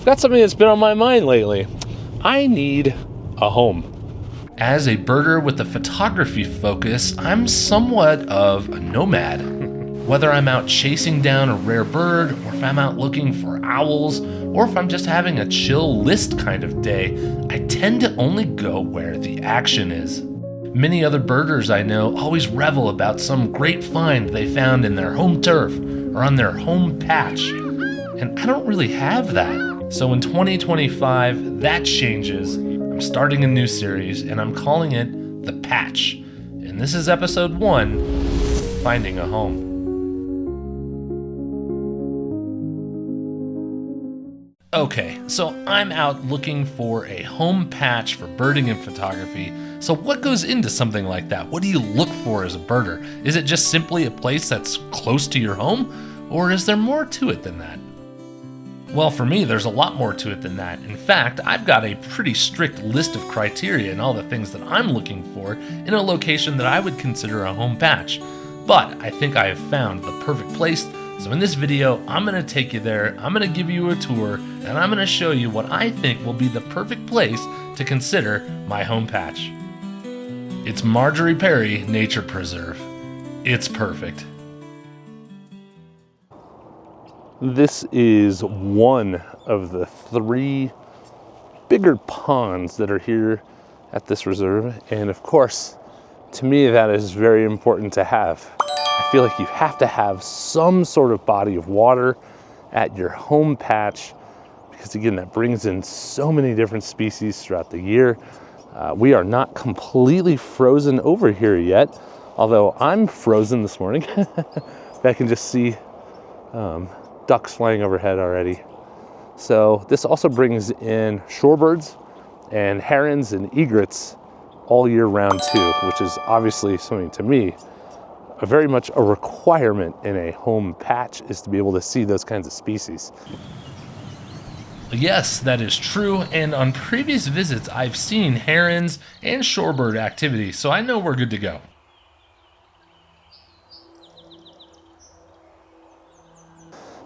got something that's been on my mind lately. I need a home. As a birder with a photography focus, I'm somewhat of a nomad. Whether I'm out chasing down a rare bird, or if I'm out looking for owls, or if I'm just having a chill list kind of day, I tend to only go where the action is. Many other birders I know always revel about some great find they found in their home turf or on their home patch, and I don't really have that. So in 2025, that changes. I'm starting a new series, and I'm calling it The Patch. And this is episode 1, Finding a Home. Okay, so I'm out looking for a home patch for birding and photography. So what goes into something like that? What do you look for as a birder? Is it just simply a place that's close to your home? Or is there more to it than that? Well, for me, there's a lot more to it than that. In fact, I've got a pretty strict list of criteria and all the things that I'm looking for in a location that I would consider a home patch. But I think I have found the perfect place. So in this video, I'm going to take you there, I'm going to give you a tour, and I'm going to show you what I think will be the perfect place to consider my home patch. It's Marjorie Perry Nature Preserve. It's perfect. This is one of the 3 bigger ponds that are here at this reserve. And of course, to me, that is very important to have. I feel like you have to have some sort of body of water at your home patch because, again, that brings in so many different species throughout the year. We are not completely frozen over here yet, although I'm frozen this morning. I can just see ducks flying overhead already. So this also brings in shorebirds and herons and egrets all year round too, which is obviously something to me very much a requirement in a home patch, is to be able to see those kinds of species. Yes, that is true, and on previous visits I've seen herons and shorebird activity, so I know we're good to go.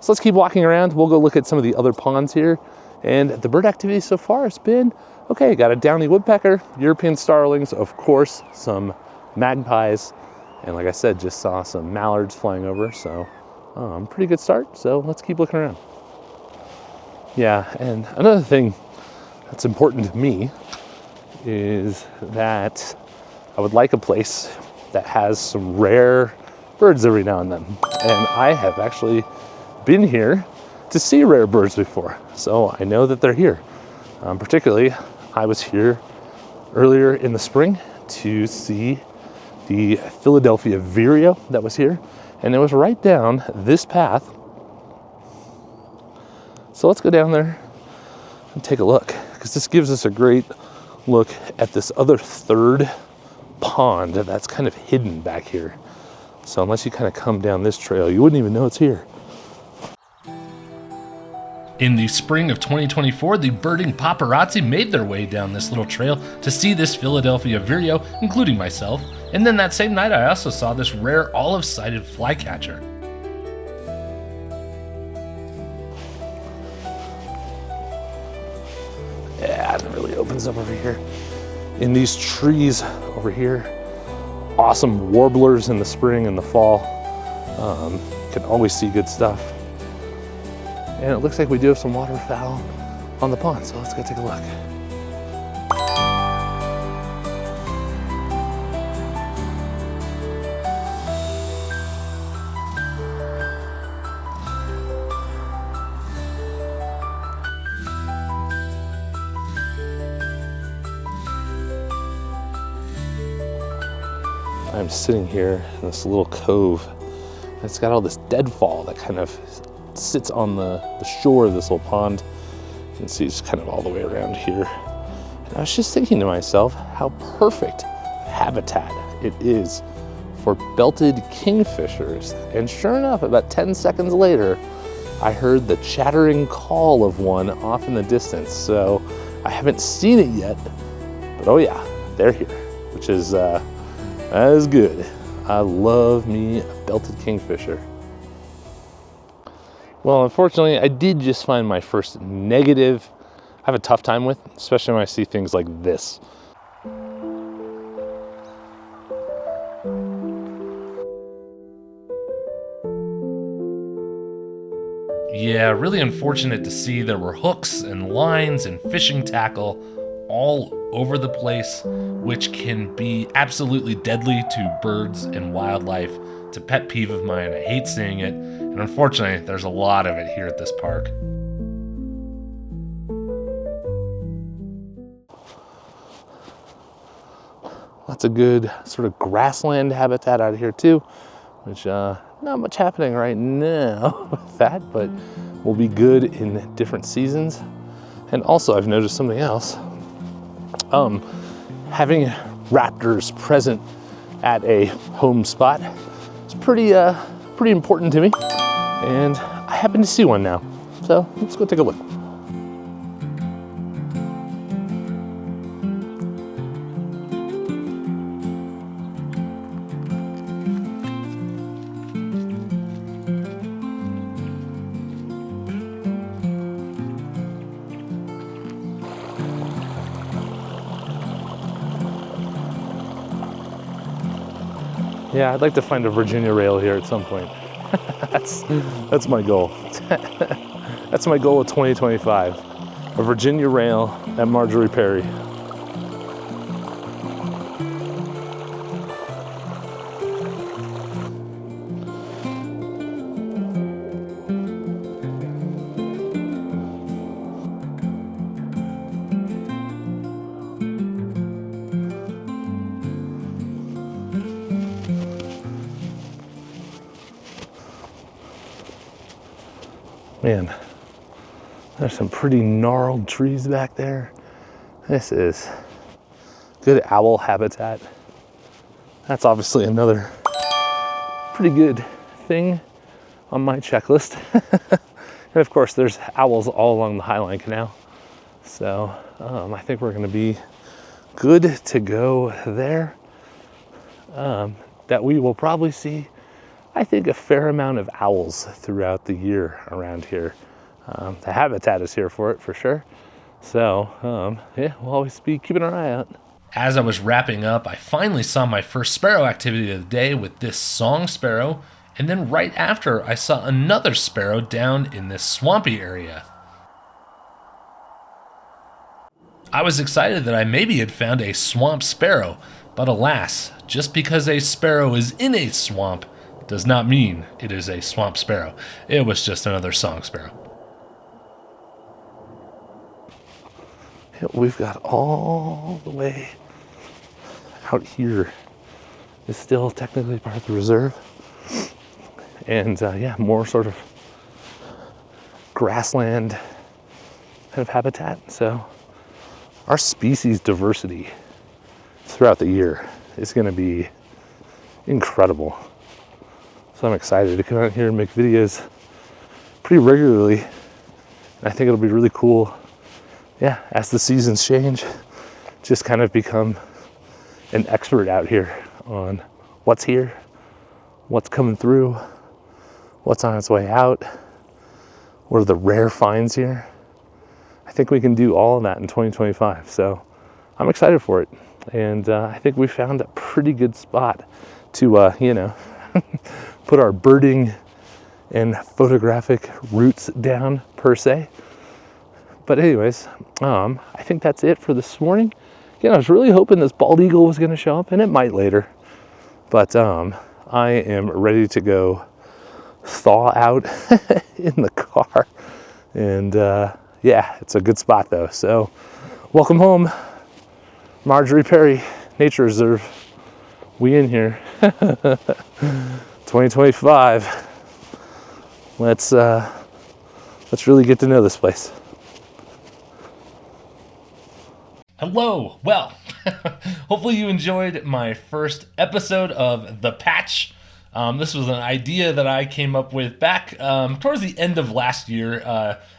So let's keep walking around. We'll go look at some of the other ponds here, and the bird activity so far has been okay. Got a downy woodpecker, European starlings, of course, some magpies, and like I said, just saw some mallards flying over, so pretty good start. So let's keep looking around. Yeah, and another thing that's important to me is that I would like a place that has some rare birds every now and then. And I have actually been here to see rare birds before, so I know that they're here. Particularly, I was here earlier in the spring to see the Philadelphia vireo that was here, and it was right down this path. So let's go down there and take a look, because this gives us a great look at this other 3rd pond that's kind of hidden back here. So unless you kind of come down this trail, you wouldn't even know it's here. In the spring of 2024, the birding paparazzi made their way down this little trail to see this Philadelphia vireo, including myself. And then that same night, I also saw this rare olive-sided flycatcher. Yeah, it really opens up over here. In these trees over here, awesome warblers in the spring and the fall. Can always see good stuff. And it looks like we do have some waterfowl on the pond, so let's go take a look. I'm sitting here in this little cove. It's got all this deadfall that kind of sits on the shore of this little pond. You can see it's kind of all the way around here. And I was just thinking to myself how perfect habitat it is for belted kingfishers. And sure enough, about 10 seconds later, I heard the chattering call of one off in the distance. So I haven't seen it yet, but oh yeah, they're here, which is that is good. I love me a belted kingfisher. Well, unfortunately, I did just find my first negative I have a tough time with, especially when I see things like this. Yeah, really unfortunate to see there were hooks and lines and fishing tackle all over the place, which can be absolutely deadly to birds and wildlife. It's a pet peeve of mine. I hate seeing it, and unfortunately, there's a lot of it here at this park. Lots of good sort of grassland habitat out here too, which not much happening right now with that, but will be good in different seasons. And also I've noticed something else. Having raptors present at a home spot is pretty important to me. And I happen to see one now. So let's go take a look. Yeah, I'd like to find a Virginia rail here at some point. That's my goal. That's my goal of 2025. A Virginia rail at Marjorie Perry. Man, there's some pretty gnarled trees back there. This is good owl habitat. That's obviously another pretty good thing on my checklist. And of course, there's owls all along the Highline Canal. So I think we're gonna be good to go there. That we will probably see, I think, a fair amount of owls throughout the year around here. The habitat is here for it, for sure. So, yeah, we'll always be keeping our eye out. As I was wrapping up, I finally saw my first sparrow activity of the day with this song sparrow, and then right after, I saw another sparrow down in this swampy area. I was excited that I maybe had found a swamp sparrow, but alas, just because a sparrow is in a swamp does not mean it is a swamp sparrow. It was just another song sparrow. We've got all the way out here. It's still technically part of the reserve. And yeah, more sort of grassland kind of habitat. So our species diversity throughout the year is going to be incredible. So I'm excited to come out here and make videos pretty regularly. And I think it'll be really cool, yeah, as the seasons change, just kind of become an expert out here on what's here, what's coming through, what's on its way out, what are the rare finds here. I think we can do all of that in 2025. So I'm excited for it. And I think we found a pretty good spot to, you know, put our birding and photographic roots down, per se. But anyways, I think that's it for this morning. Again, I was really hoping this bald eagle was going to show up, and it might later. But I am ready to go thaw out in the car. And yeah, it's a good spot though. So welcome home, Marjorie Perry Nature Reserve. We in here. 2025. Let's really get to know this place. Hello. Well, hopefully you enjoyed my first episode of The Patch. This was an idea that I came up with back towards the end of last year.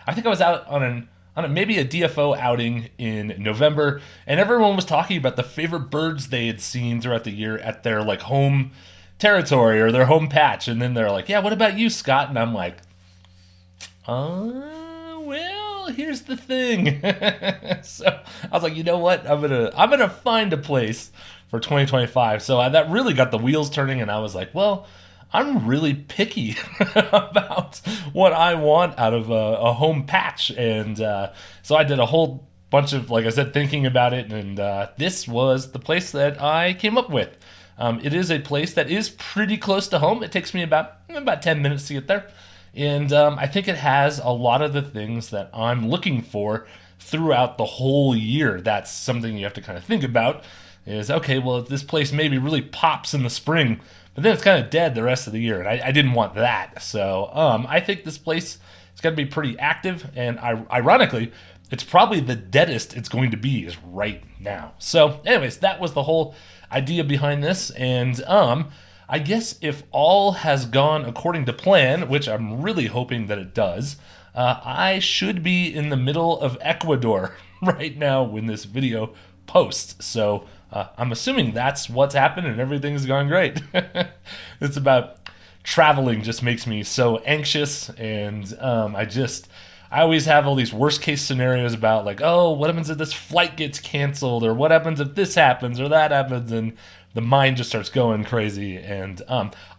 I think I was out on maybe a DFO outing in November, and everyone was talking about the favorite birds they had seen throughout the year at their like home territory or their home patch. And then they're like, "Yeah, what about you, Scott?" And I'm like, Well, here's the thing. So I was like, you know what? I'm gonna find a place for 2025. So that really got the wheels turning, and I was like, well, I'm really picky about what I want out of a home patch, and so I did a whole bunch of, like I said, thinking about it, and this was the place that I came up with. It is a place that is pretty close to home. It takes me about 10 minutes to get there. And I think it has a lot of the things that I'm looking for throughout the whole year. That's something you have to kind of think about is, okay, well, this place maybe really pops in the spring, but then it's kind of dead the rest of the year. And I didn't want that. So I think this place is going to be pretty active. And ironically, it's probably the deadest it's going to be is right now. So anyways, that was the whole idea behind this. And I guess if all has gone according to plan, which I'm really hoping that it does, I should be in the middle of Ecuador right now when this video posts. So I'm assuming that's what's happened and everything's gone great. It's about traveling just makes me so anxious, and I always have all these worst case scenarios about, like, oh, what happens if this flight gets canceled, or what happens if this happens or that happens, and the mind just starts going crazy. And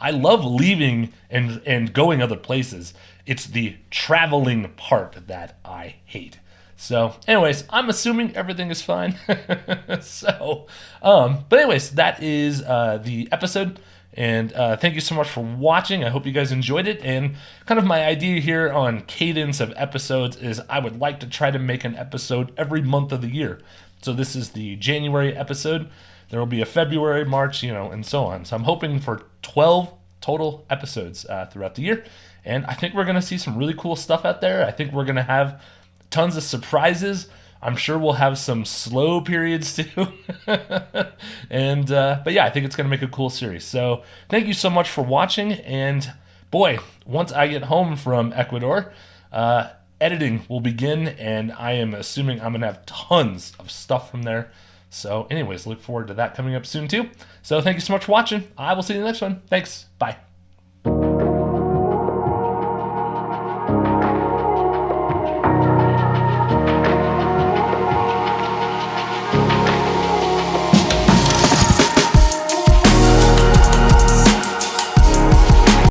I love leaving and going other places. It's the traveling part that I hate. So anyways, I'm assuming everything is fine. So, but anyways, that is the episode. And thank you so much for watching. I hope you guys enjoyed it. And kind of my idea here on cadence of episodes is I would like to try to make an episode every month of the year. So this is the January episode. There will be a February, March, and so on. So I'm hoping for 12 total episodes throughout the year. And I think we're going to see some really cool stuff out there. I think we're going to have tons of surprises. I'm sure we'll have some slow periods too. And but yeah, I think it's going to make a cool series. So thank you so much for watching. And boy, once I get home from Ecuador, editing will begin, and I am assuming I'm going to have tons of stuff from there. So anyways, look forward to that coming up soon too. So thank you so much for watching. I will see you in the next one. Thanks. Bye.